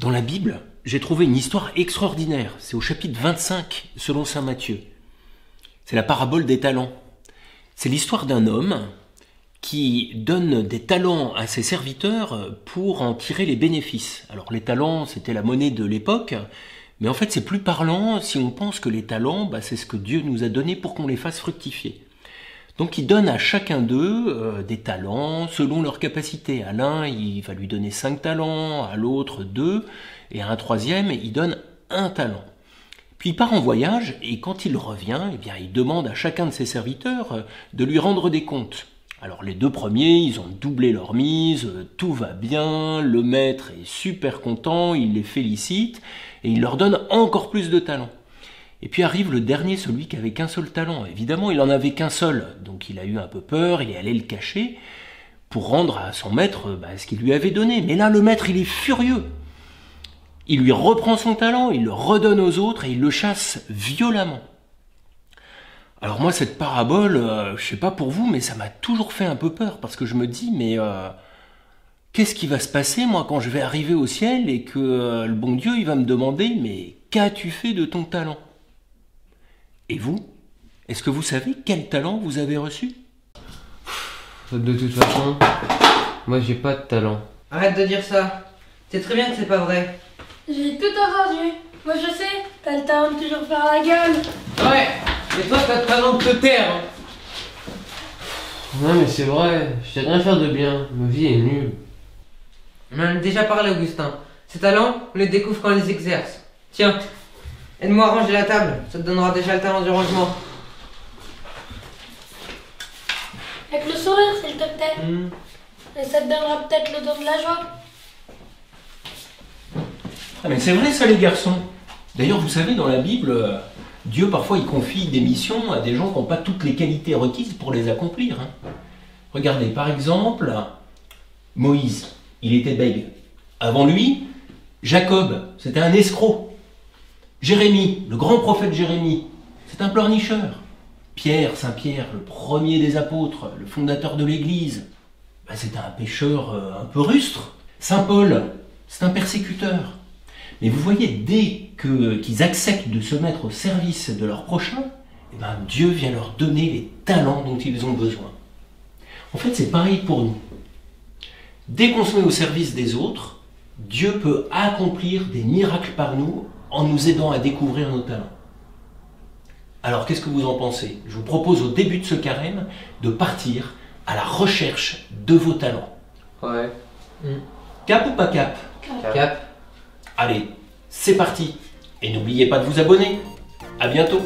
Dans la Bible, j'ai trouvé une histoire extraordinaire. C'est au chapitre 25, selon saint Matthieu. C'est la parabole des talents. C'est l'histoire d'un homme qui donne des talents à ses serviteurs pour en tirer les bénéfices. Alors les talents, c'était la monnaie de l'époque, mais en fait c'est plus parlant si on pense que les talents, c'est ce que Dieu nous a donné pour qu'on les fasse fructifier. Donc il donne à chacun d'eux des talents selon leur capacité. À l'un, il va lui donner 5 talents, à l'autre 2, et à un troisième, il donne 1 talent. Puis il part en voyage, et quand il revient, il demande à chacun de ses serviteurs de lui rendre des comptes. Alors les 2 premiers, ils ont doublé leur mise, tout va bien, le maître est super content, il les félicite, et il leur donne encore plus de talents. Et puis arrive le dernier, celui qui avait qu'un seul talent. Évidemment, il en avait qu'un seul, donc il a eu un peu peur, il est allé le cacher pour rendre à son maître ce qu'il lui avait donné. Mais là, le maître, il est furieux. Il lui reprend son talent, il le redonne aux autres et il le chasse violemment. Alors moi, cette parabole, je sais pas pour vous, mais ça m'a toujours fait un peu peur, parce que je me dis, mais qu'est-ce qui va se passer, moi, quand je vais arriver au ciel et que le bon Dieu, il va me demander, mais qu'as-tu fait de ton talent ? Et vous, est-ce que vous savez quel talent vous avez reçu ? De toute façon, moi j'ai pas de talent. Arrête de dire ça. C'est très bien que c'est pas vrai. J'ai tout entendu. Moi je sais, t'as le talent de toujours faire la gueule. Ouais, et toi t'as le talent de te taire. Non mais c'est vrai, je sais rien faire de bien, ma vie est nulle. On en a déjà parlé, Augustin. Ces talents, on les découvre quand on les exerce. Tiens, aide-moi à ranger la table, ça te donnera déjà le talent du rangement. Avec le sourire, s'il te plaît. Et ça te donnera peut-être le don de la joie. Ah mais c'est vrai ça les garçons. D'ailleurs vous savez dans la Bible, Dieu parfois il confie des missions à des gens qui n'ont pas toutes les qualités requises pour les accomplir. Regardez par exemple, Moïse, il était bègue. Avant lui, Jacob, c'était un escroc. Jérémie, le grand prophète Jérémie, c'est un pleurnicheur. Pierre, Saint Pierre, le premier des apôtres, le fondateur de l'Église, c'était un pécheur un peu rustre. Saint Paul, c'est un persécuteur. Mais vous voyez, dès qu'ils acceptent de se mettre au service de leur prochain, Dieu vient leur donner les talents dont ils ont besoin. En fait, c'est pareil pour nous. Dès qu'on se met au service des autres, Dieu peut accomplir des miracles par nous en nous aidant à découvrir nos talents. Alors, qu'est-ce que vous en pensez ? Je vous propose au début de ce carême de partir à la recherche de vos talents. Ouais. Cap ou pas cap ? Cap. Allez, c'est parti. Et n'oubliez pas de vous abonner. À bientôt.